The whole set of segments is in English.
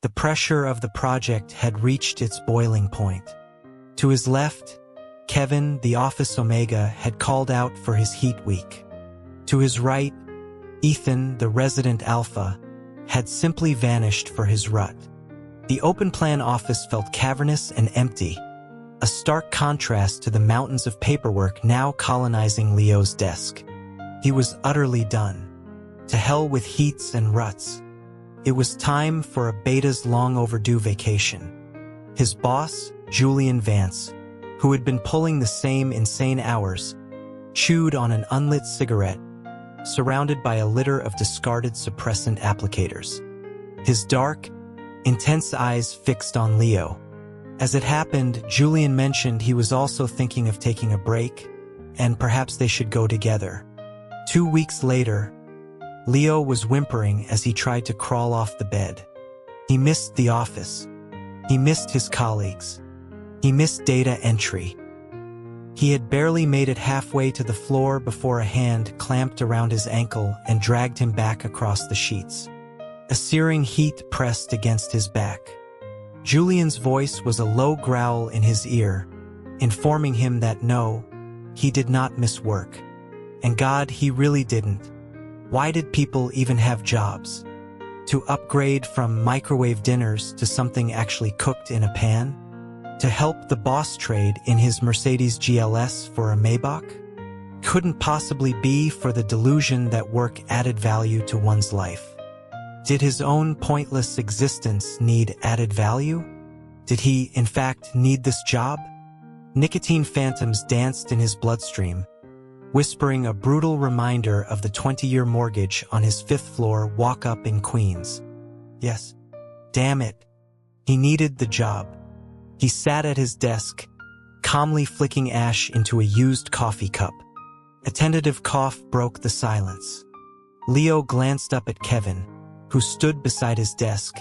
The pressure of the project had reached its boiling point. To his left, Kevin, the office Omega, had called out for his heat week. To his right, Ethan, the resident Alpha, had simply vanished for his rut. The open-plan office felt cavernous and empty, a stark contrast to the mountains of paperwork now colonizing Leo's desk. He was utterly done. To hell with heats and ruts. It was time for a Beta's long-overdue vacation. His boss, Julian Vance, who had been pulling the same insane hours, chewed on an unlit cigarette, surrounded by a litter of discarded suppressant applicators. His dark, intense eyes fixed on Leo. As it happened, Julian mentioned he was also thinking of taking a break, and perhaps they should go together. 2 weeks later, Leo was whimpering as he tried to crawl off the bed. He missed the office. He missed his colleagues. He missed data entry. He had barely made it halfway to the floor before a hand clamped around his ankle and dragged him back across the sheets. A searing heat pressed against his back. Julian's voice was a low growl in his ear, informing him that no, he did not miss work. And God, he really didn't. Why did people even have jobs? To upgrade from microwave dinners to something actually cooked in a pan? To help the boss trade in his Mercedes GLS for a Maybach? Couldn't possibly be for the delusion that work added value to one's life. Did his own pointless existence need added value? Did he, in fact, need this job? Nicotine phantoms danced in his bloodstream, whispering a brutal reminder of the 20-year mortgage on his 5th floor walk-up in Queens. Yes, damn it. He needed the job. He sat at his desk, calmly flicking ash into a used coffee cup. A tentative cough broke the silence. Leo glanced up at Kevin, who stood beside his desk,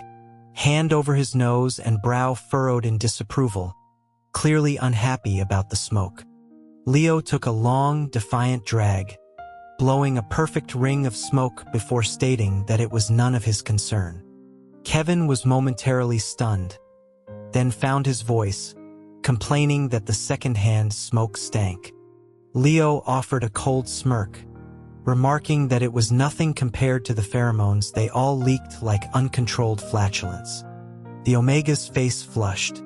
hand over his nose and brow furrowed in disapproval, clearly unhappy about the smoke. Leo took a long, defiant drag, blowing a perfect ring of smoke before stating that it was none of his concern. Kevin was momentarily stunned, then found his voice, complaining that the second-hand smoke stank. Leo offered a cold smirk, remarking that it was nothing compared to the pheromones they all leaked like uncontrolled flatulence. The Omega's face flushed.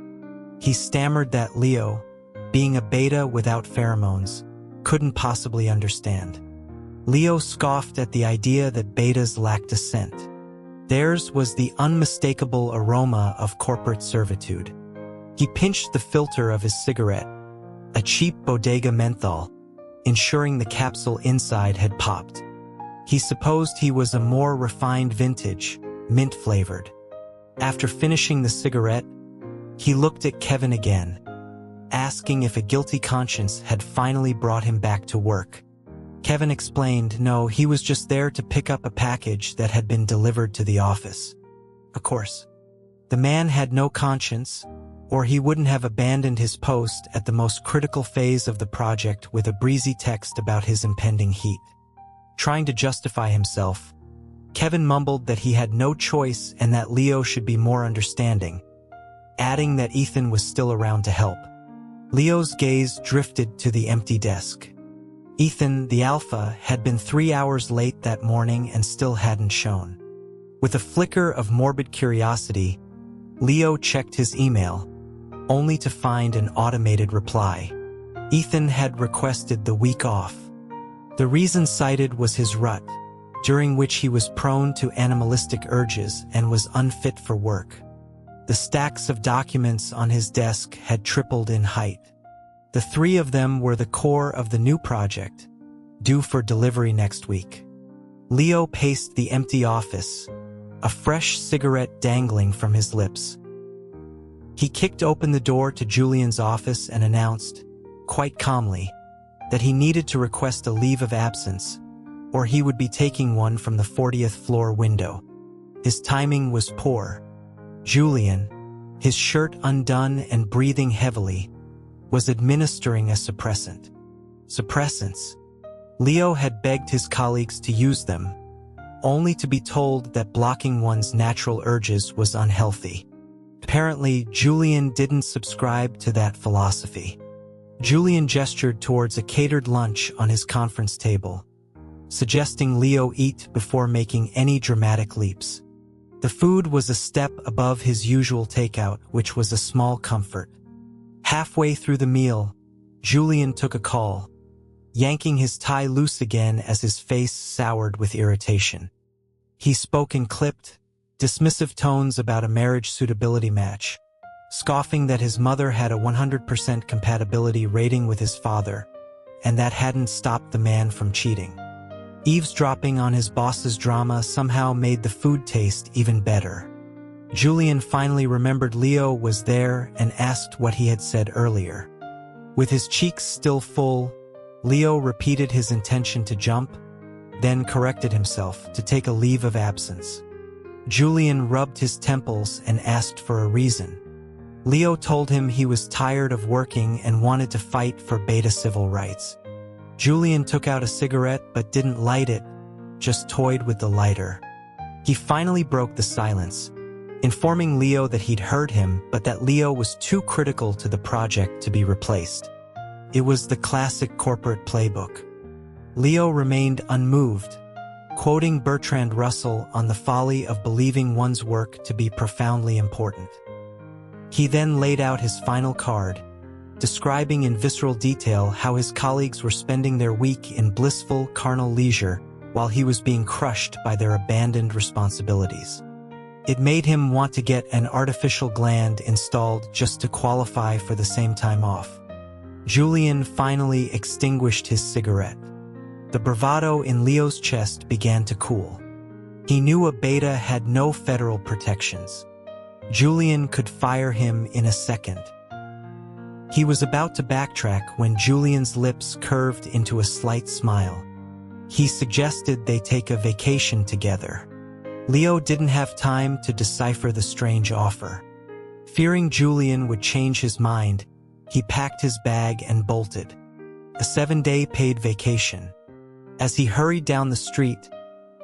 He stammered that Leo, being a beta without pheromones, couldn't possibly understand. Leo scoffed at the idea that betas lacked a scent. Theirs was the unmistakable aroma of corporate servitude. He pinched the filter of his cigarette, a cheap bodega menthol, ensuring the capsule inside had popped. He supposed he was a more refined vintage, mint-flavored. After finishing the cigarette, he looked at Kevin again, asking if a guilty conscience had finally brought him back to work. Kevin explained no, he was just there to pick up a package that had been delivered to the office. Of course, the man had no conscience, or he wouldn't have abandoned his post at the most critical phase of the project with a breezy text about his impending heat. Trying to justify himself, Kevin mumbled that he had no choice and that Leo should be more understanding, adding that Ethan was still around to help. Leo's gaze drifted to the empty desk. Ethan, the Alpha, had been 3 hours late that morning and still hadn't shown. With a flicker of morbid curiosity, Leo checked his email, only to find an automated reply. Ethan had requested the week off. The reason cited was his rut, during which he was prone to animalistic urges and was unfit for work. The stacks of documents on his desk had tripled in height. The 3 of them were the core of the new project, due for delivery next week. Leo paced the empty office, a fresh cigarette dangling from his lips. He kicked open the door to Julian's office and announced, quite calmly, that he needed to request a leave of absence, or he would be taking one from the 40th floor window. His timing was poor. Julian, his shirt undone and breathing heavily, was administering a suppressant. Suppressants. Leo had begged his colleagues to use them, only to be told that blocking one's natural urges was unhealthy. Apparently, Julian didn't subscribe to that philosophy. Julian gestured towards a catered lunch on his conference table, suggesting Leo eat before making any dramatic leaps. The food was a step above his usual takeout, which was a small comfort. Halfway through the meal, Julian took a call, yanking his tie loose again as his face soured with irritation. He spoke in clipped, dismissive tones about a marriage suitability match, scoffing that his mother had a 100% compatibility rating with his father, and that hadn't stopped the man from cheating. Eavesdropping on his boss's drama somehow made the food taste even better. Julian finally remembered Leo was there and asked what he had said earlier. With his cheeks still full, Leo repeated his intention to jump, then corrected himself to take a leave of absence. Julian rubbed his temples and asked for a reason. Leo told him he was tired of working and wanted to fight for beta civil rights. Julian took out a cigarette but didn't light it, just toyed with the lighter. He finally broke the silence, informing Leo that he'd heard him but that Leo was too critical to the project to be replaced. It was the classic corporate playbook. Leo remained unmoved, quoting Bertrand Russell on the folly of believing one's work to be profoundly important. He then laid out his final card, describing in visceral detail how his colleagues were spending their week in blissful carnal leisure while he was being crushed by their abandoned responsibilities. It made him want to get an artificial gland installed just to qualify for the same time off. Julian finally extinguished his cigarette. The bravado in Leo's chest began to cool. He knew a beta had no federal protections. Julian could fire him in a second. He was about to backtrack when Julian's lips curved into a slight smile. He suggested they take a vacation together. Leo didn't have time to decipher the strange offer. Fearing Julian would change his mind, he packed his bag and bolted. A 7-day paid vacation. As he hurried down the street,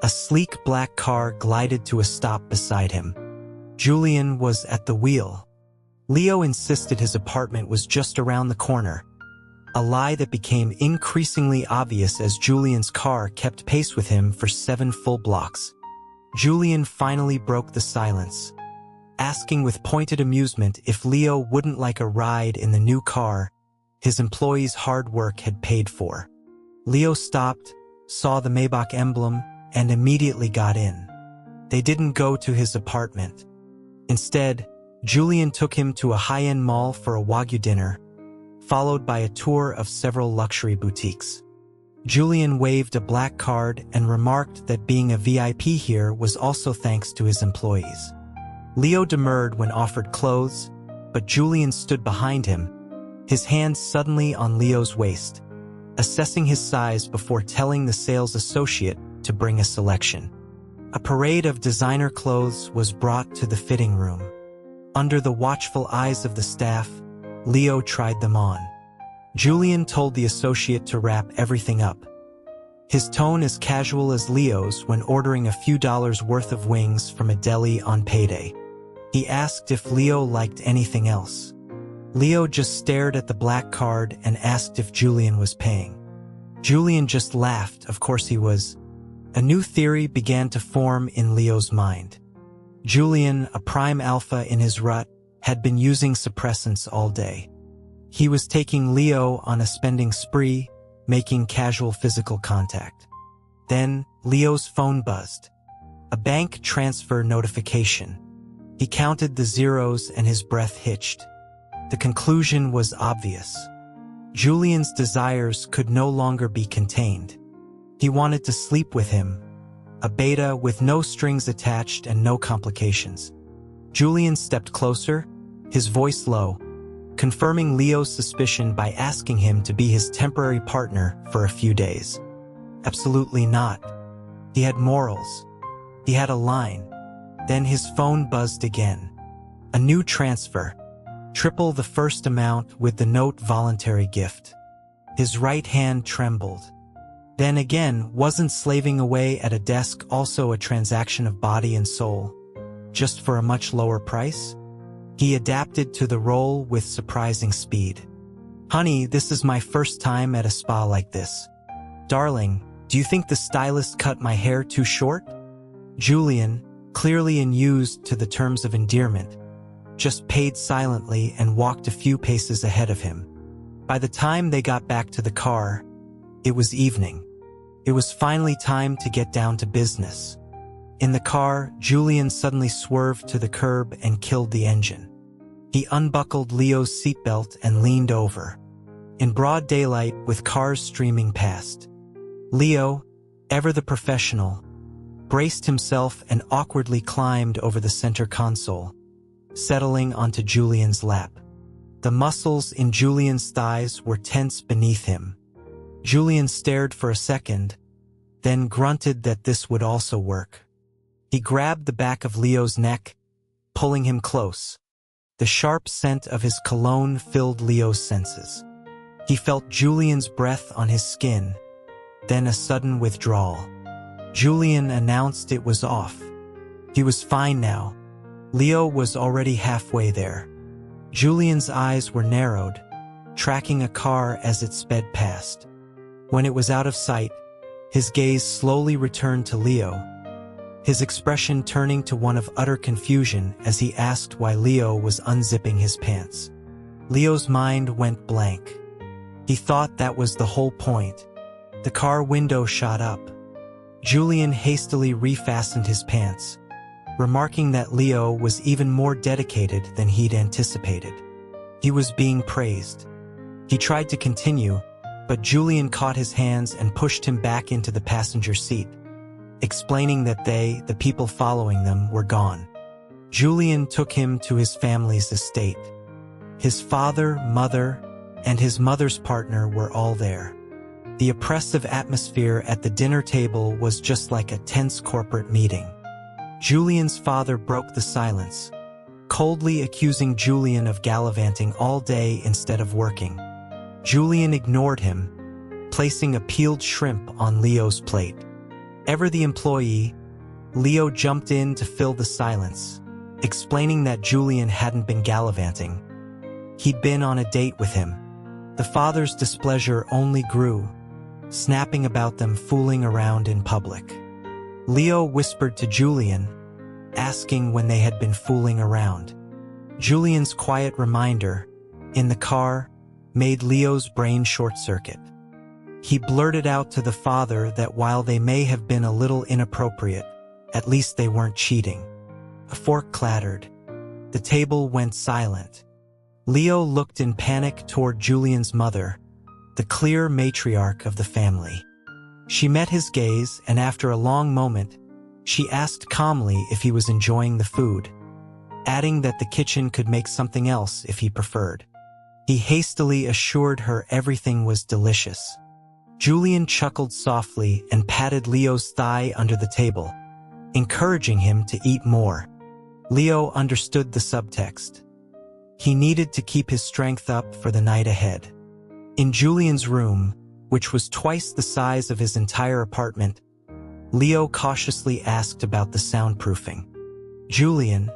a sleek black car glided to a stop beside him. Julian was at the wheel. Leo insisted his apartment was just around the corner, a lie that became increasingly obvious as Julian's car kept pace with him for 7 full blocks. Julian finally broke the silence, asking with pointed amusement if Leo wouldn't like a ride in the new car his employees' hard work had paid for. Leo stopped, saw the Maybach emblem, and immediately got in. They didn't go to his apartment. Instead, Julian took him to a high-end mall for a Wagyu dinner, followed by a tour of several luxury boutiques. Julian waved a black card and remarked that being a VIP here was also thanks to his employees. Leo demurred when offered clothes, but Julian stood behind him, his hand suddenly on Leo's waist, assessing his size before telling the sales associate to bring a selection. A parade of designer clothes was brought to the fitting room. Under the watchful eyes of the staff, Leo tried them on. Julian told the associate to wrap everything up. His tone as casual as Leo's when ordering a few dollars worth of wings from a deli on payday. He asked if Leo liked anything else. Leo just stared at the black card and asked if Julian was paying. Julian just laughed, of course he was. A new theory began to form in Leo's mind. Julian, a prime alpha in his rut, had been using suppressants all day. He was taking Leo on a spending spree, making casual physical contact. Then, Leo's phone buzzed. A bank transfer notification. He counted the zeros and his breath hitched. The conclusion was obvious. Julian's desires could no longer be contained. He wanted to sleep with him, a beta with no strings attached and no complications. Julian stepped closer, his voice low, confirming Leo's suspicion by asking him to be his temporary partner for a few days. Absolutely not. He had morals. He had a line. Then his phone buzzed again. A new transfer. Triple the first amount with the note voluntary gift. His right hand trembled. Then again, wasn't slaving away at a desk also a transaction of body and soul, just for a much lower price? He adapted to the role with surprising speed. "Honey, this is my first time at a spa like this. Darling, do you think the stylist cut my hair too short?" Julian, clearly unused to the terms of endearment, just paid silently and walked a few paces ahead of him. By the time they got back to the car, it was evening. It was finally time to get down to business. In the car, Julian suddenly swerved to the curb and killed the engine. He unbuckled Leo's seatbelt and leaned over. In broad daylight, with cars streaming past, Leo, ever the professional, braced himself and awkwardly climbed over the center console, settling onto Julian's lap. The muscles in Julian's thighs were tense beneath him. Julian stared for a second, then grunted that this would also work. He grabbed the back of Leo's neck, pulling him close. The sharp scent of his cologne filled Leo's senses. He felt Julian's breath on his skin, then a sudden withdrawal. Julian announced it was off. He was fine now. Leo was already halfway there. Julian's eyes were narrowed, tracking a car as it sped past. When it was out of sight, his gaze slowly returned to Leo, his expression turning to one of utter confusion as he asked why Leo was unzipping his pants. Leo's mind went blank. He thought that was the whole point. The car window shot up. Julian hastily refastened his pants, remarking that Leo was even more dedicated than he'd anticipated. He was being praised. He tried to continue, but Julian caught his hands and pushed him back into the passenger seat, explaining that they, the people following them, were gone. Julian took him to his family's estate. His father, mother, and his mother's partner were all there. The oppressive atmosphere at the dinner table was just like a tense corporate meeting. Julian's father broke the silence, coldly accusing Julian of gallivanting all day instead of working. Julian ignored him, placing a peeled shrimp on Leo's plate. Ever the employee, Leo jumped in to fill the silence, explaining that Julian hadn't been gallivanting. He'd been on a date with him. The father's displeasure only grew, snapping about them fooling around in public. Leo whispered to Julian, asking when they had been fooling around. Julian's quiet reminder, in the car, made Leo's brain short-circuit. He blurted out to the father that while they may have been a little inappropriate, at least they weren't cheating. A fork clattered. The table went silent. Leo looked in panic toward Julian's mother, the clear matriarch of the family. She met his gaze, and after a long moment, she asked calmly if he was enjoying the food, adding that the kitchen could make something else if he preferred. He hastily assured her everything was delicious. Julian chuckled softly and patted Leo's thigh under the table, encouraging him to eat more. Leo understood the subtext. He needed to keep his strength up for the night ahead. In Julian's room, which was twice the size of his entire apartment, Leo cautiously asked about the soundproofing. Julian,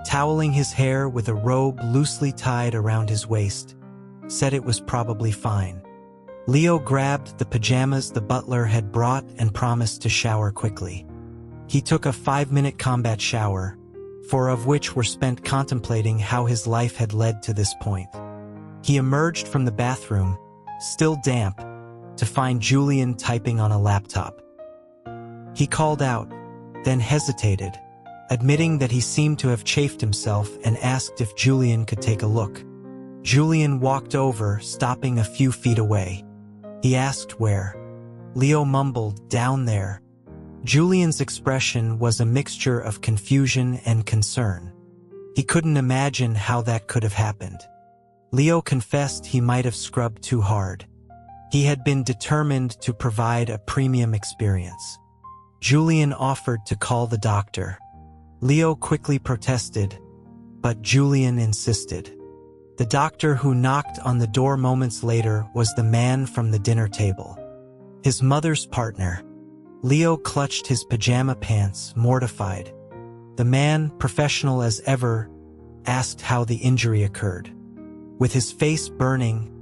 toweling his hair with a robe loosely tied around his waist, said it was probably fine. Leo grabbed the pajamas the butler had brought and promised to shower quickly. He took a 5-minute combat shower, 4 of which were spent contemplating how his life had led to this point. He emerged from the bathroom, still damp, to find Julian typing on a laptop. He called out, then hesitated, admitting that he seemed to have chafed himself, and asked if Julian could take a look. Julian walked over, stopping a few feet away. He asked where. Leo mumbled, "Down there." Julian's expression was a mixture of confusion and concern. He couldn't imagine how that could have happened. Leo confessed he might have scrubbed too hard. He had been determined to provide a premium experience. Julian offered to call the doctor. Leo quickly protested, but Julian insisted. The doctor who knocked on the door moments later was the man from the dinner table. His mother's partner. Leo clutched his pajama pants, mortified. The man, professional as ever, asked how the injury occurred. With his face burning,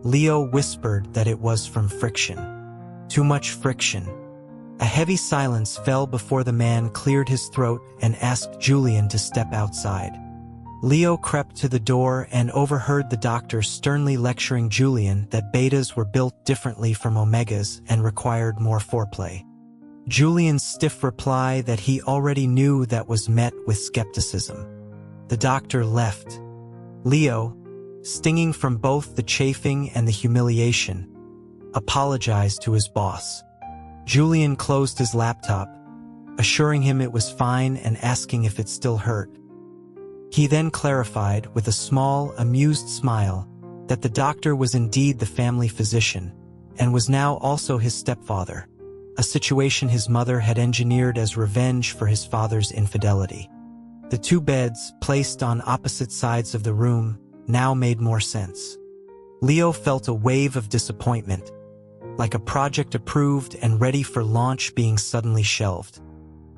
Leo whispered that it was from friction. Too much friction. A heavy silence fell before the man cleared his throat and asked Julian to step outside. Leo crept to the door and overheard the doctor sternly lecturing Julian that betas were built differently from omegas and required more foreplay. Julian's stiff reply that he already knew that was met with skepticism. The doctor left. Leo, stinging from both the chafing and the humiliation, apologized to his boss. Julian closed his laptop, assuring him it was fine and asking if it still hurt. He then clarified with a small, amused smile that the doctor was indeed the family physician and was now also his stepfather, a situation his mother had engineered as revenge for his father's infidelity. The two beds, placed on opposite sides of the room, now made more sense. Leo felt a wave of disappointment, like a project approved and ready for launch being suddenly shelved.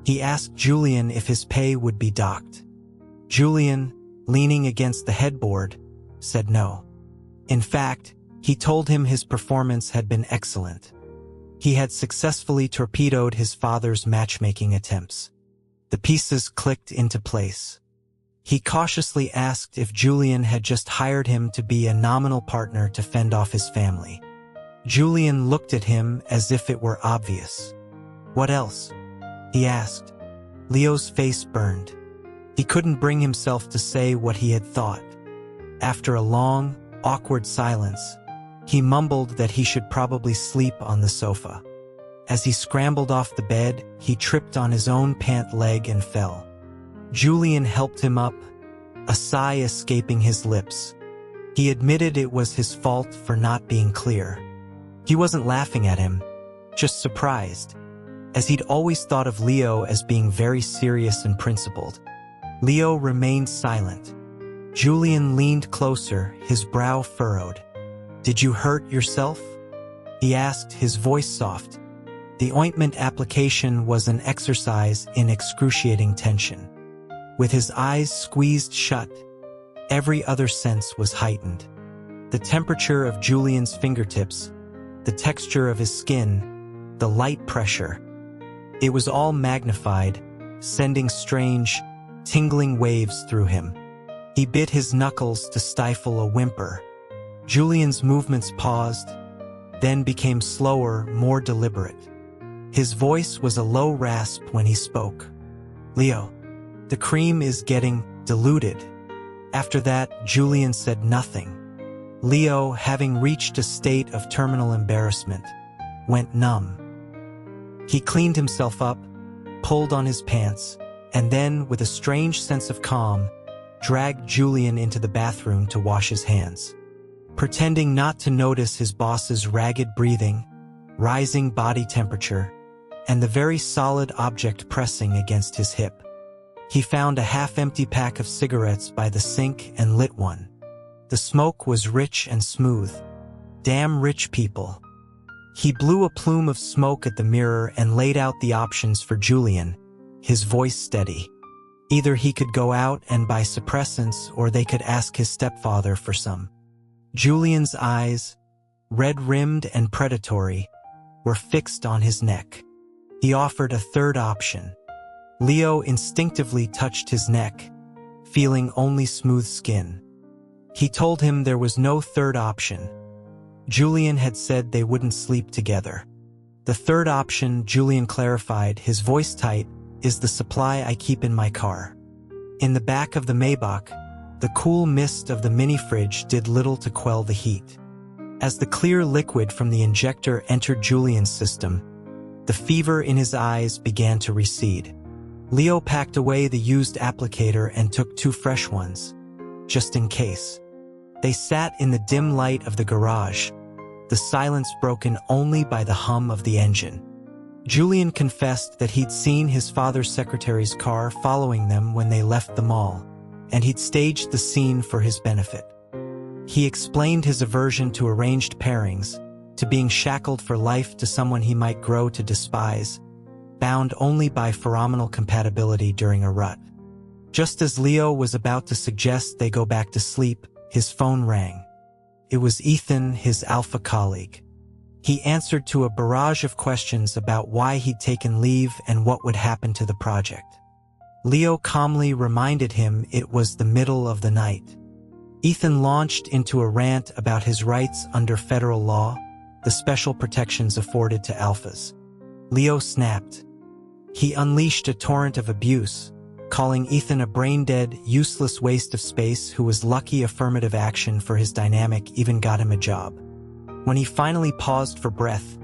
He asked Julian if his pay would be docked. Julian, leaning against the headboard, said no. In fact, he told him his performance had been excellent. He had successfully torpedoed his father's matchmaking attempts. The pieces clicked into place. He cautiously asked if Julian had just hired him to be a nominal partner to fend off his family. Julian looked at him as if it were obvious. "What else?" he asked. Leo's face burned. He couldn't bring himself to say what he had thought. After a long, awkward silence, he mumbled that he should probably sleep on the sofa. As he scrambled off the bed, he tripped on his own pant leg and fell. Julian helped him up, a sigh escaping his lips. He admitted it was his fault for not being clear. He wasn't laughing at him, just surprised, as he'd always thought of Leo as being very serious and principled. Leo remained silent. Julian leaned closer, his brow furrowed. "Did you hurt yourself?" he asked, his voice soft. The ointment application was an exercise in excruciating tension. With his eyes squeezed shut, every other sense was heightened. The temperature of Julian's fingertips, the texture of his skin, the light pressure. It was all magnified, sending strange, tingling waves through him. He bit his knuckles to stifle a whimper. Julian's movements paused, then became slower, more deliberate. His voice was a low rasp when he spoke. "Leo, the cream is getting diluted." After that, Julian said nothing. Leo, having reached a state of terminal embarrassment, went numb. He cleaned himself up, pulled on his pants, and then, with a strange sense of calm, dragged Julian into the bathroom to wash his hands. Pretending not to notice his boss's ragged breathing, rising body temperature, and the very solid object pressing against his hip, he found a half-empty pack of cigarettes by the sink and lit one. The smoke was rich and smooth. Damn rich people. He blew a plume of smoke at the mirror and laid out the options for Julian, his voice steady. Either he could go out and buy suppressants or they could ask his stepfather for some. Julian's eyes, red-rimmed and predatory, were fixed on his neck. He offered a third option. Leo instinctively touched his neck, feeling only smooth skin. He told him there was no third option. Julian had said they wouldn't sleep together. "The third option," Julian clarified, his voice tight, "is the supply I keep in my car." In the back of the Maybach, the cool mist of the mini-fridge did little to quell the heat. As the clear liquid from the injector entered Julian's system, the fever in his eyes began to recede. Leo packed away the used applicator and took 2 fresh ones, just in case. They sat in the dim light of the garage, the silence broken only by the hum of the engine. Julian confessed that he'd seen his father's secretary's car following them when they left the mall, and he'd staged the scene for his benefit. He explained his aversion to arranged pairings, to being shackled for life to someone he might grow to despise, bound only by phenomenal compatibility during a rut. Just as Leo was about to suggest they go back to sleep, his phone rang. It was Ethan, his alpha colleague. He answered to a barrage of questions about why he'd taken leave and what would happen to the project. Leo calmly reminded him it was the middle of the night. Ethan launched into a rant about his rights under federal law, the special protections afforded to alphas. Leo snapped. He unleashed a torrent of abuse, calling Ethan a brain-dead, useless waste of space who was lucky affirmative action for his dynamic even got him a job. When he finally paused for breath,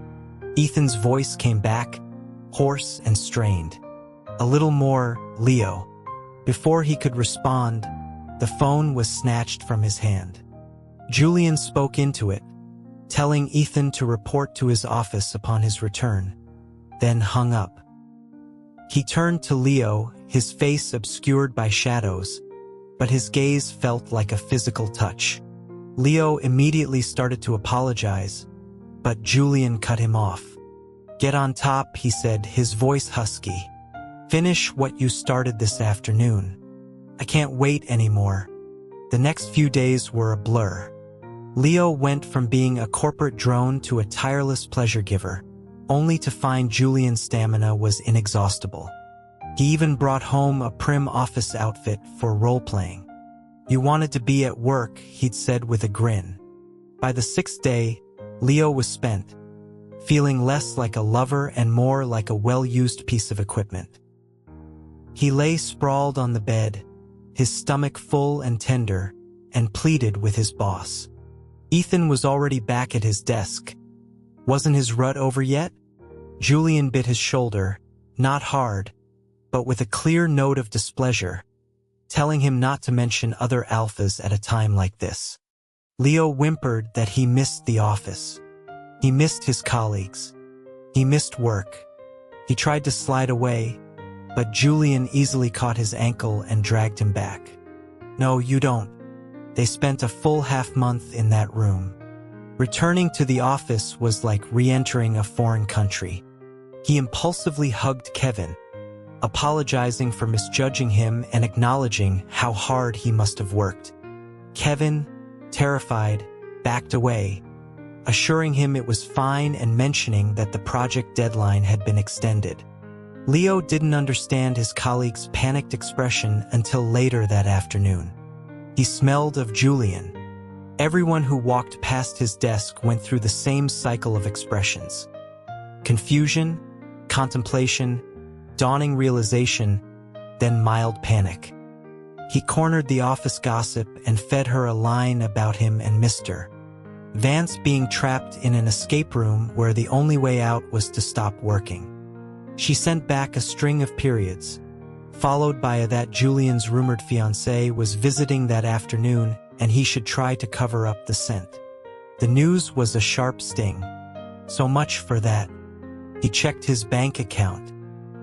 Ethan's voice came back, hoarse and strained. A little more, Leo. Before he could respond, the phone was snatched from his hand. Julian spoke into it, telling Ethan to report to his office upon his return, then hung up. He turned to Leo, his face obscured by shadows, but his gaze felt like a physical touch. Leo immediately started to apologize, but Julian cut him off. "Get on top," he said, his voice husky. "Finish what you started this afternoon. I can't wait anymore." The next few days were a blur. Leo went from being a corporate drone to a tireless pleasure giver, only to find Julian's stamina was inexhaustible. He even brought home a prim office outfit for role-playing. "You wanted to be at work," he'd said with a grin. By the 6th day, Leo was spent, feeling less like a lover and more like a well-used piece of equipment. He lay sprawled on the bed, his stomach full and tender, and pleaded with his boss. Ethan was already back at his desk. Wasn't his rut over yet? Julian bit his shoulder, not hard, but with a clear note of displeasure, telling him not to mention other alphas at a time like this. Leo whimpered that he missed the office. He missed his colleagues. He missed work. He tried to slide away, but Julian easily caught his ankle and dragged him back. "No, you don't." They spent a full half-month in that room. Returning to the office was like re-entering a foreign country. He impulsively hugged Kevin, apologizing for misjudging him and acknowledging how hard he must have worked. Kevin, terrified, backed away, assuring him it was fine and mentioning that the project deadline had been extended. Leo didn't understand his colleague's panicked expression until later that afternoon. He smelled of Julian. Everyone who walked past his desk went through the same cycle of expressions. Confusion, contemplation, dawning realization, then mild panic. He cornered the office gossip and fed her a line about him and Mr. Vance being trapped in an escape room where the only way out was to stop working. She sent back a string of periods, followed by that Julian's rumored fiancé was visiting that afternoon and he should try to cover up the scent. The news was a sharp sting. So much for that. He checked his bank account.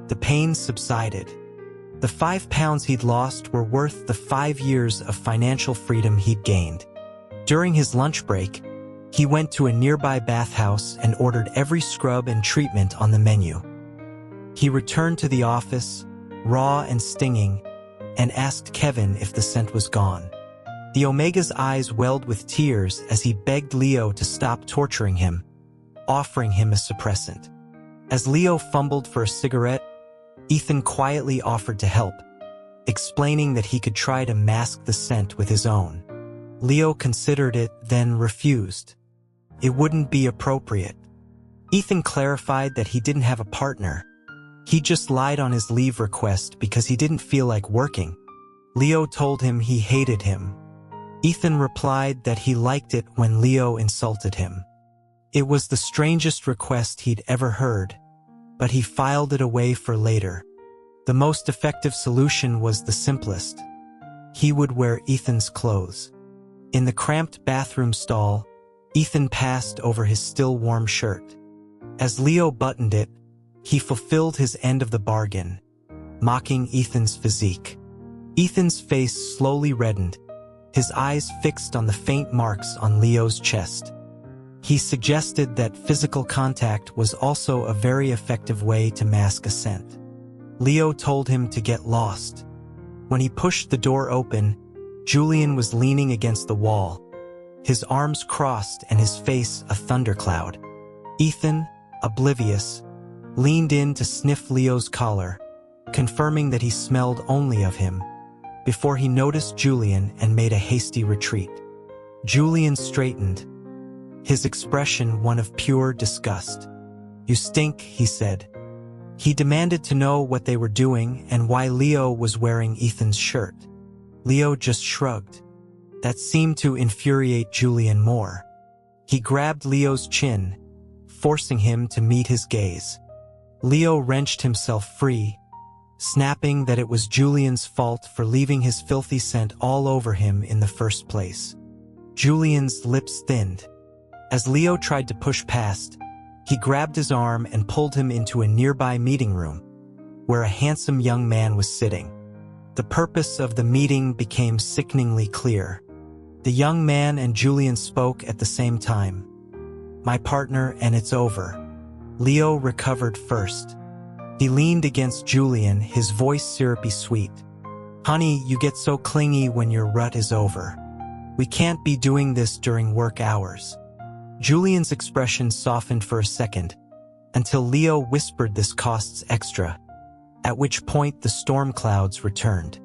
The pain subsided. The £5 he'd lost were worth the 5 years of financial freedom he'd gained. During his lunch break, he went to a nearby bathhouse and ordered every scrub and treatment on the menu. He returned to the office, raw and stinging, and asked Kevin if the scent was gone. The Omega's eyes welled with tears as he begged Leo to stop torturing him, offering him a suppressant. As Leo fumbled for a cigarette, Ethan quietly offered to help, explaining that he could try to mask the scent with his own. Leo considered it, then refused. It wouldn't be appropriate. Ethan clarified that he didn't have a partner. He just lied on his leave request because he didn't feel like working. Leo told him he hated him. Ethan replied that he liked it when Leo insulted him. It was the strangest request he'd ever heard, but he filed it away for later. The most effective solution was the simplest. He would wear Ethan's clothes. In the cramped bathroom stall, Ethan passed over his still warm shirt. As Leo buttoned it, he fulfilled his end of the bargain, mocking Ethan's physique. Ethan's face slowly reddened, his eyes fixed on the faint marks on Leo's chest. He suggested that physical contact was also a very effective way to mask a scent. Leo told him to get lost. When he pushed the door open, Julian was leaning against the wall, his arms crossed and his face a thundercloud. Ethan, oblivious, leaned in to sniff Leo's collar, confirming that he smelled only of him, before he noticed Julian and made a hasty retreat. Julian straightened, his expression one of pure disgust. "You stink," he said. He demanded to know what they were doing and why Leo was wearing Ethan's shirt. Leo just shrugged. That seemed to infuriate Julian more. He grabbed Leo's chin, forcing him to meet his gaze. Leo wrenched himself free, snapping that it was Julian's fault for leaving his filthy scent all over him in the first place. Julian's lips thinned. As Leo tried to push past, he grabbed his arm and pulled him into a nearby meeting room, where a handsome young man was sitting. The purpose of the meeting became sickeningly clear. The young man and Julian spoke at the same time. "My partner, and it's over." Leo recovered first. He leaned against Julian, his voice syrupy sweet. "Honey, you get so clingy when your rut is over. We can't be doing this during work hours." Julian's expression softened for a second, until Leo whispered this costs extra, at which point the storm clouds returned.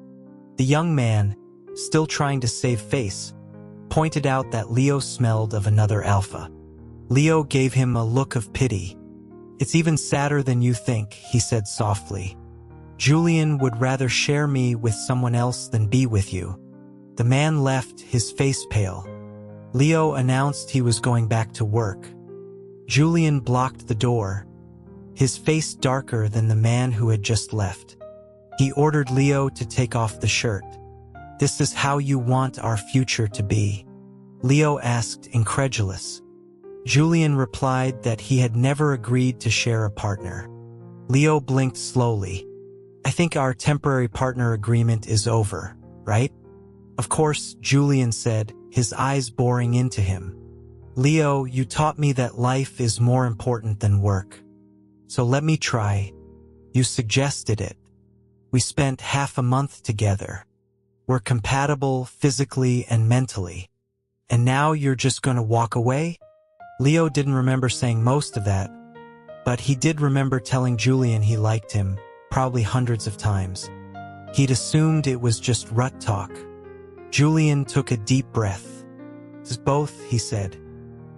The young man, still trying to save face, pointed out that Leo smelled of another alpha. Leo gave him a look of pity. "It's even sadder than you think," he said softly. "Julian would rather share me with someone else than be with you." The man left, his face pale. Leo announced he was going back to work. Julian blocked the door, his face darker than the man who had just left. He ordered Leo to take off the shirt. "This is how you want our future to be?" Leo asked, incredulous. Julian replied that he had never agreed to share a partner. Leo blinked slowly. "I think our temporary partner agreement is over, right?" "Of course," Julian said, his eyes boring into him. "Leo, you taught me that life is more important than work. So let me try. You suggested it. We spent half a month together. We're compatible physically and mentally. And now you're just gonna walk away?" Leo didn't remember saying most of that, but he did remember telling Julian he liked him, probably hundreds of times. He'd assumed it was just rut talk. Julian took a deep breath. "It's both," he said.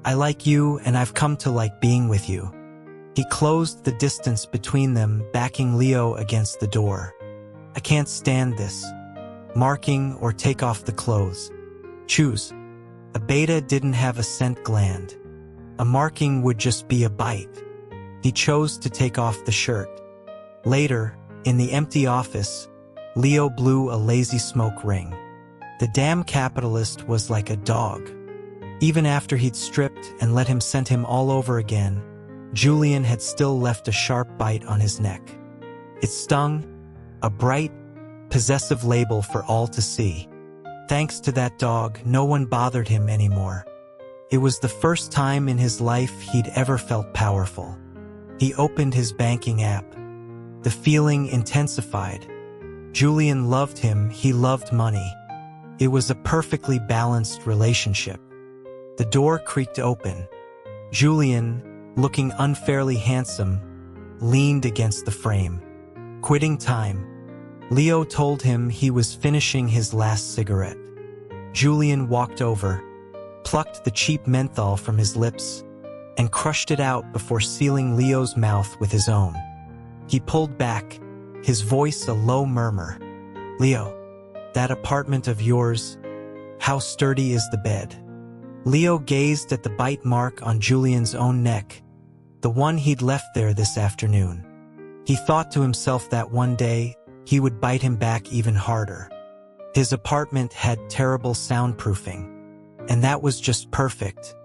"I like you, and I've come to like being with you." He closed the distance between them, backing Leo against the door. "I can't stand this. Marking or take off the clothes. Choose." A beta didn't have a scent gland. A marking would just be a bite. He chose to take off the shirt. Later, in the empty office, Leo blew a lazy smoke ring. The damn capitalist was like a dog. Even after he'd stripped and let him scent him all over again, Julian had still left a sharp bite on his neck. It stung, a bright, possessive label for all to see. Thanks to that dog, no one bothered him anymore. It was the first time in his life he'd ever felt powerful. He opened his banking app. The feeling intensified. Julian loved him, he loved money. It was a perfectly balanced relationship. The door creaked open. Julian, looking unfairly handsome, leaned against the frame. Quitting time. Leo told him he was finishing his last cigarette. Julian walked over, plucked the cheap menthol from his lips, and crushed it out before sealing Leo's mouth with his own. He pulled back, his voice a low murmur. "Leo, that apartment of yours, how sturdy is the bed?" Leo gazed at the bite mark on Julian's own neck, the one he'd left there this afternoon. He thought to himself that one day, he would bite him back even harder. His apartment had terrible soundproofing, and that was just perfect.